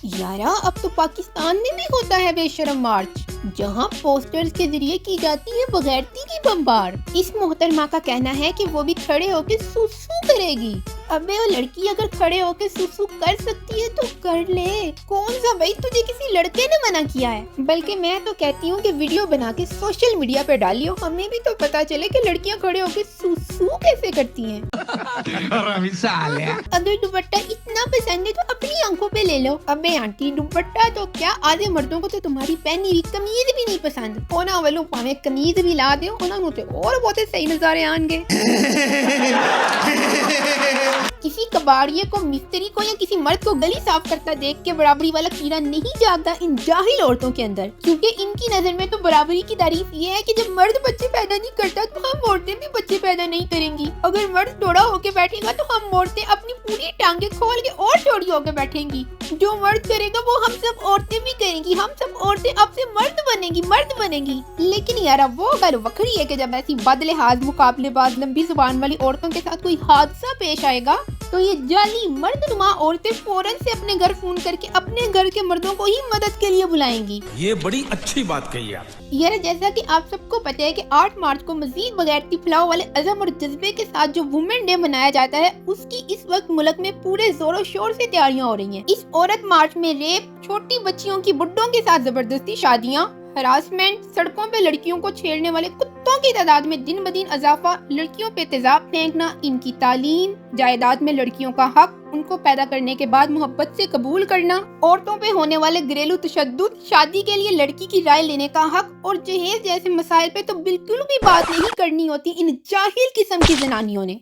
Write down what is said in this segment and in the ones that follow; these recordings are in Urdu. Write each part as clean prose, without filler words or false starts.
یارا اب تو پاکستان میں بھی ہوتا ہے بے شرم مارچ، جہاں پوسٹرز کے ذریعے کی جاتی ہے بغیرتی کی بمبار۔ اس محترمہ کا کہنا ہے کہ وہ بھی کھڑے ہو کے سوسو کرے گی۔ ابے وہ لڑکی اگر کھڑے ہو کے سوسو کر سکتی ہے تو کر لے، کون سا بھائی تجھے کسی لڑکے نے منع کیا ہے؟ بلکہ میں تو کہتی ہوں کہ ویڈیو بنا کے سوشل میڈیا پہ ڈالیو، ہمیں بھی تو پتا چلے کہ لڑکیاں کھڑے ہو کے سوسو کیسے کرتی ہیں۔ اگر دوپٹہ اتنا پسند ہے تو اپنی آنکھوں پہ لے لو۔ ابے آنٹی دوپٹہ تو کیا، آدھے مردوں کو تو تمہاری پہنی ہوئی قمیض بھی نہیں پسند، ہونا والوں پاویں قمیض بھی لا دیو، انہوں تے اور بہت صحیح نظارے آن گے۔ کسی کباڑیے کو، مستری کو یا کسی مرد کو گلی صاف کرتا دیکھ کے برابری والا کیڑا نہیں جاگتا ان جاہل عورتوں کے اندر، کیونکہ ان کی نظر میں تو برابری کی تعریف یہ ہے کہ جب مرد بچے پیدا نہیں کرتا تو ہم عورتیں بھی بچے پیدا نہیں کریں گی، اگر مرد ٹوڑا ہو کے بیٹھے گا تو ہم عورتیں اپنی پوری ٹانگیں کھول کے اور ٹوڑی ہو کے بیٹھیں گی، جو مرد کرے گا وہ ہم سب عورتیں بھی کریں گی، ہم سب عورتیں اب سے مرد بنیں گی۔ لیکن یارا وہ گل وکھری ہے کہ جب ایسی بد لحاظ مقابلے باز لمبی زبان والی عورتوں کے ساتھ کوئی حادثہ پیش آئے گا تو یہ جعلی مرد نما عورتیں فوراً سے اپنے گھر فون کر کے اپنے گھر کے مردوں کو ہی مدد کے لیے بلائیں گی۔ یہ بڑی اچھی بات کہی آپ۔ یار جیسا کہ آپ سب کو پتہ ہے کہ 8 مارچ کو مزید بغیرتی پھیلاؤ والے عزم اور جذبے کے ساتھ جو وومن ڈے منایا جاتا ہے، اس کی اس وقت ملک میں پورے زور و شور سے تیاریاں ہو رہی ہیں۔ اس عورت مارچ میں ریپ، چھوٹی بچیوں کی بڈھوں کے ساتھ زبردستی شادیاں، ہراسمنٹ، سڑکوں پہ لڑکیوں کو چھیڑنے والے کتوں کی تعداد میں دن بدن اضافہ، لڑکیوں پہ تیزاب پھینکنا، ان کی تعلیم، جائیداد میں لڑکیوں کا حق، ان کو پیدا کرنے کے بعد محبت سے قبول کرنا، عورتوں پہ ہونے والے گھریلو تشدد، شادی کے لیے لڑکی کی رائے لینے کا حق اور جہیز جیسے مسائل پہ تو بالکل بھی بات نہیں کرنی ہوتی ان جاہل قسم کی زنانیوں نے۔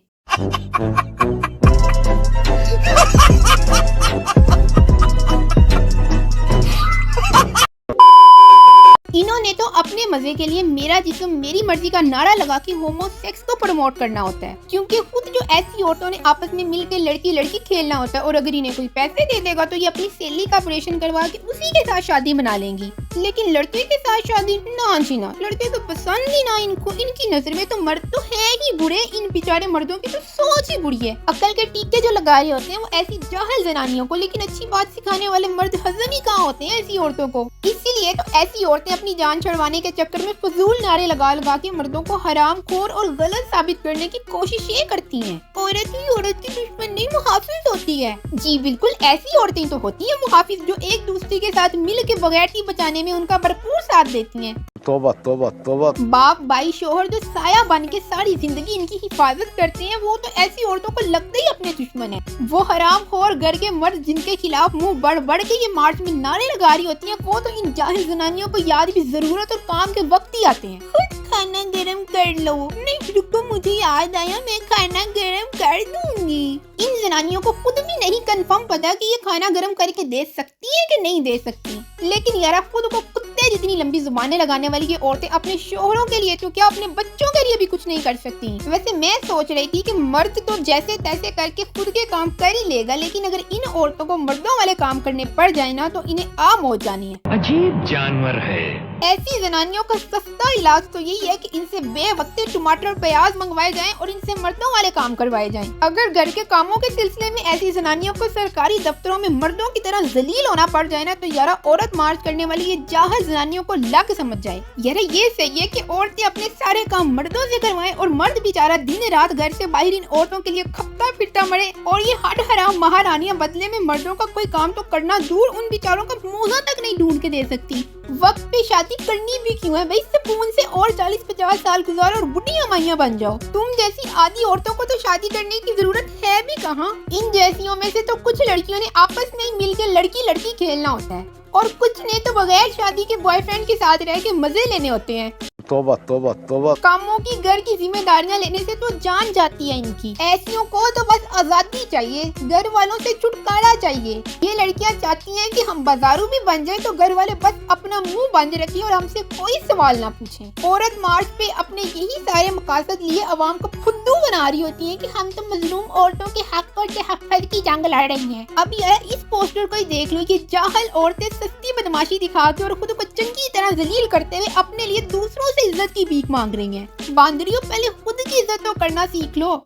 انہوں نے تو اپنے مزے کے لیے میرا جسم میری مرضی کا نعرہ لگا کے ہومو سیکس کو پروموٹ کرنا ہوتا ہے، کیونکہ خود جو ایسی عورتوں نے آپس میں مل کے لڑکی لڑکی کھیلنا ہوتا ہے، اور اگر انہیں کوئی پیسے دے دے گا تو یہ اپنی سیلی کا آپریشن کروا کے اسی کے ساتھ شادی بنا لیں گی۔ لیکن لڑکے کے ساتھ شادی نہ جی نہ، لڑکے تو پسند ہی نہ ان کو، ان کی نظر میں تو مرد تو ہے ہی برے، ان بیچارے مردوں کی تو سوچ ہی بری ہے۔ عقل کے ٹیکے جو لگا رہے ہوتے ہیں وہ ایسی جاہل زنانیوں کو، لیکن اچھی بات سکھانے والے مرد ہضم ہی کہاں ہوتے ہیں ایسی عورتوں کو۔ اسی لیے تو ایسی عورتیں اپنی جان چھڑوانے کے چکر میں فضول نعرے لگا لگا کے مردوں کو حرام خور اور غلط ثابت کرنے کی کوشش یہ کرتی ہیں۔ عورت ہی عورت کی دشمن نہیں محافظ ہوتی ہے۔ جی بالکل، ایسی عورتیں تو ہوتی ہیں محافظ، جو ایک دوسرے کے ساتھ مل کے بغیرتی بچانے میں ان کا بھرپور ساتھ دیتی ہیں۔ توبہ توبہ توبہ۔ باپ بھائی شوہر جو سایہ بن کے ساری زندگی ان کی حفاظت کرتے ہیں، وہ تو ایسی عورتوں کو لگتے ہی اپنے دشمن ہیں۔ وہ حرام خور گھر کے مرد جن کے خلاف منہ بڑھ بڑھ کے یہ مارچ میں نعرے لگا رہی ہوتی ہیں، وہ تو ان جاہل زنانیوں کو یاد بھی ضرورت اور کام کے وقت ہی آتے ہیں۔ خود کھانا گرم کر لو، نہیں رکو مجھے یاد آیا میں کھانا گرم کر دوں گی۔ ان زنانیوں کو خود بھی نہیں کنفرم پتا کہ یہ کھانا گرم کر کے دے سکتی ہے کہ نہیں دے سکتی، لیکن یارا خود کو کتے جتنی لمبی زبانیں لگانے والی یہ عورتیں اپنے شوہروں کے لیے تو کیا اپنے بچوں کے لیے بھی کچھ نہیں کر سکتی۔ ویسے میں سوچ رہی تھی کہ مرد تو جیسے تیسے کر کے خود کے کام کر ہی لے گا، لیکن اگر ان عورتوں کو مردوں والے کام کرنے پڑ جائے نا تو انہیں عام ہو جانی ہے۔ عجیب جانور ہے۔ ایسی زنانیوں کا سستا علاج تو یہی ہے کہ ان سے بے وقت ٹماٹر اور پیاز منگوائے جائیں اور ان سے مردوں والے کام کروائے جائیں۔ اگر گھر کے کاموں کے سلسلے میں ایسی زنانیوں کو سرکاری دفتروں میں مردوں کی طرح ذلیل ہونا پڑ جائے نا تو یارا عورت مارچ کرنے والی یہ جاہل زنانیوں کو لگ سمجھ جائے۔ یارا یہ صحیح ہے کہ عورتیں اپنے سارے کام مردوں سے کروائیں اور مرد بیچارہ دن رات گھر سے باہر ان عورتوں کے لیے کھپتا پھرتا مرے، اور یہ ہٹ حرام مہارانیاں بدلے میں مردوں کا کوئی کام تو کرنا دور ان بیچاروں کا موزہ تک نہیں ڈھونڈ کے دے سکتی۔ وقت پہ شادی کرنی بھی کیوں ہے بھائی، سکون سے اور 40-50 سال گزارو اور بڈھیاں مائیاں بن جاؤ۔ تم جیسی آدھی عورتوں کو تو شادی کرنے کی ضرورت ہے بھی کہاں۔ ان جیسیوں میں سے تو کچھ لڑکیوں نے آپس میں ہی مل کے لڑکی لڑکی کھیلنا ہوتا ہے، اور کچھ نے تو بغیر شادی کے بوائے فرینڈ کے ساتھ رہ کے مزے لینے ہوتے ہیں۔ توبہ توبہ توبہ۔ کاموں کی گھر کی ذمہ داریاں لینے سے تو جان جاتی ہے ان کی۔ ایسیوں کو تو بس آزادی چاہیے، گھر والوں سے چھٹکارا چاہیے۔ یہ لڑکیاں چاہتی ہیں کہ ہم بازاروں بھی بن جائیں تو گھر والے بس اپنا منہ بند رکھیں اور ہم سے کوئی سوال نہ پوچھیں۔ عورت مارچ پہ اپنے یہی سارے مقاصد لیے عوام کو پھدو بنا رہی ہوتی ہیں کہ ہم تو مظلوم عورتوں کے حق اور تحفظ کی جنگ لڑ رہی ہیں۔ اب یار اس پوسٹر کو ہی دیکھ لو، یہ جاہل عورتیں سستی بدماشی دکھا کے اور خود کو چنگی طرح ذلیل کرتے ہوئے اپنے لیے دوسروں سے عزت کی بھیک مانگ رہی ہیں۔ باندریوں پہلے خود کی عزت تو کرنا سیکھ لو۔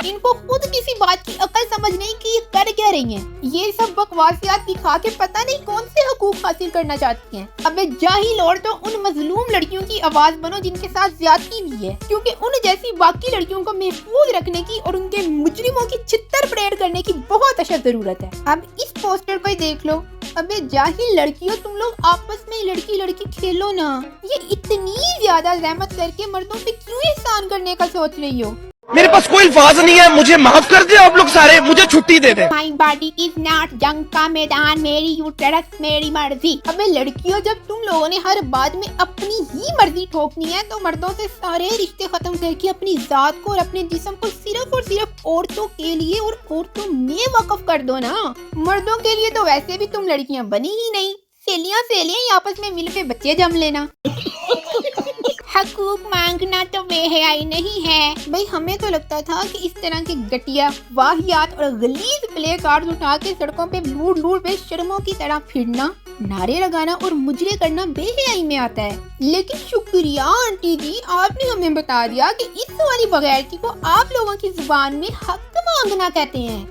ان کو خود کسی بات کی عقل سمجھ نہیں کہ یہ کر کیا رہی ہیں. یہ سب بکواسیات دکھا کے پتہ نہیں کون سے حقوق حاصل کرنا چاہتی ہیں. ابے جاہل عورتوں ان مظلوم لڑکیوں کی آواز بنو جن کے ساتھ زیادتی ہوئی ہے, کیونکہ ان جیسی باقی لڑکیوں کو محفوظ رکھنے کی اور ان کے مجرموں کی چھتر پریڈ کرنے کی بہت اشد ضرورت ہے. اب اس پوسٹر کو ہی دیکھ لو. ابے جاہل لڑکیوں, تم لوگ آپس میں لڑکی لڑکی کھیلو نا. یہ اتنی زیادہ زحمت کر کے مردوں پہ کیوں احسان کرنے کا سوچ رہی ہو؟ میرے پاس کوئی الفاظ نہیں ہے, مجھے معاف کر دیں آپ لوگ سارے, مجھے چھٹی دے دیں. My body is not جنگ کا میدان, میری یوٹرس میری مرضی. ابے لڑکیوں, جب تم لوگوں نے ہر بات میں اپنی ہی مرضی ٹھوکنی ہے تو مردوں سے سارے رشتے ختم کر کے اپنی ذات کو اور اپنے جسم کو صرف اور صرف عورتوں کے لیے اور عورتوں میں وقف کر دو نا. مردوں کے لیے تو ویسے بھی تم لڑکیاں بنی ہی نہیں. سیلیاں آپس میں مل کے بچے جم لینا. حقوق مانگنا تو بے حیائی نہیں ہے. بھئی ہمیں تو لگتا تھا کہ اس طرح کے گٹیا واہیات اور غلیظ پلے کارڈز اٹھا کے سڑکوں پہ لوٹ بے شرموں کی طرح پھرنا, نعرے لگانا اور مجرے کرنا بے حیائی میں آتا ہے. لیکن شکریہ آنٹی جی, آپ نے ہمیں بتا دیا کہ اس والی بغیرتی کو آپ لوگوں کی زبان میں حق مانگنا کہتے ہیں.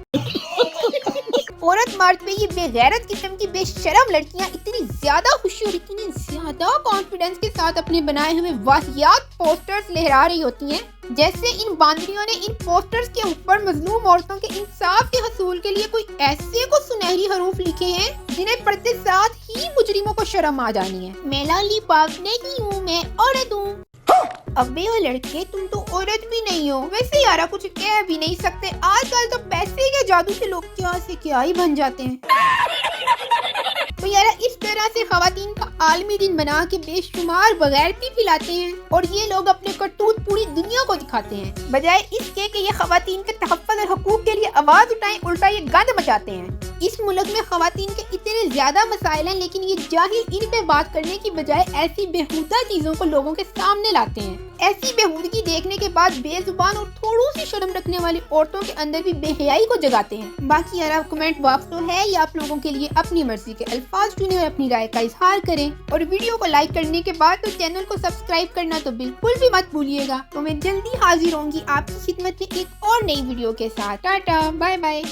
عورت مرد پہ یہ بے غیرت قسم کی بے شرم لڑکیاں اتنی زیادہ خوشی اور اتنی زیادہ کانفیڈنس کے ساتھ اپنے بنائے ہوئے واہیات پوسٹرز لہرا رہی ہوتی ہیں, جیسے ان باندریوں نے ان پوسٹرز کے اوپر مظلوم عورتوں کے انصاف کے حصول کے لیے کوئی ایسے کو سنہری حروف لکھے ہیں جنہیں پڑھتے ساتھ ہی مجرموں کو شرم آ جانی ہے. میں لالی پاپ نہیں ہوں, میں عورت ہوں. ابے وہ لڑکے, تم تو عورت بھی نہیں ہو. ویسے یارا کچھ کہہ بھی نہیں سکتے, آج کل تو پیسے کے جادو سے لوگ کیا سے کیا ہی بن جاتے ہیں. تو یارا اس طرح سے خواتین کا عالمی دن بنا کے بے شمار بغیرتی پھیلاتے ہیں اور یہ لوگ اپنے کرتوت پوری دنیا کو دکھاتے ہیں, بجائے اس کے کہ یہ خواتین کے تحفظ اور حقوق کے لیے آواز اٹھائیں, الٹا یہ گند مچاتے ہیں. اس ملک میں خواتین کے اتنے زیادہ مسائل ہیں, لیکن یہ جاہل ان پہ بات کرنے کی بجائے ایسی بیہودہ چیزوں کو لوگوں کے سامنے لاتے ہیں. ایسی بیہودگی دیکھنے کے بعد بے زبان اور تھوڑی سی شرم رکھنے والی عورتوں کے اندر بھی بے حیائی کو جگاتے ہیں. باقی یار کمنٹ باکس تو ہے, یہ آپ لوگوں کے لیے اپنی مرضی کے الفاظ چنیں اور اپنی رائے کا اظہار کریں. اور ویڈیو کو لائک کرنے کے بعد تو چینل کو سبسکرائب کرنا تو بالکل بھی مت بھولیے گا. تو میں جلدی حاضر ہوں گی آپ کی خدمت میں ایک اور نئی ویڈیو کے ساتھ. Tata, bye bye.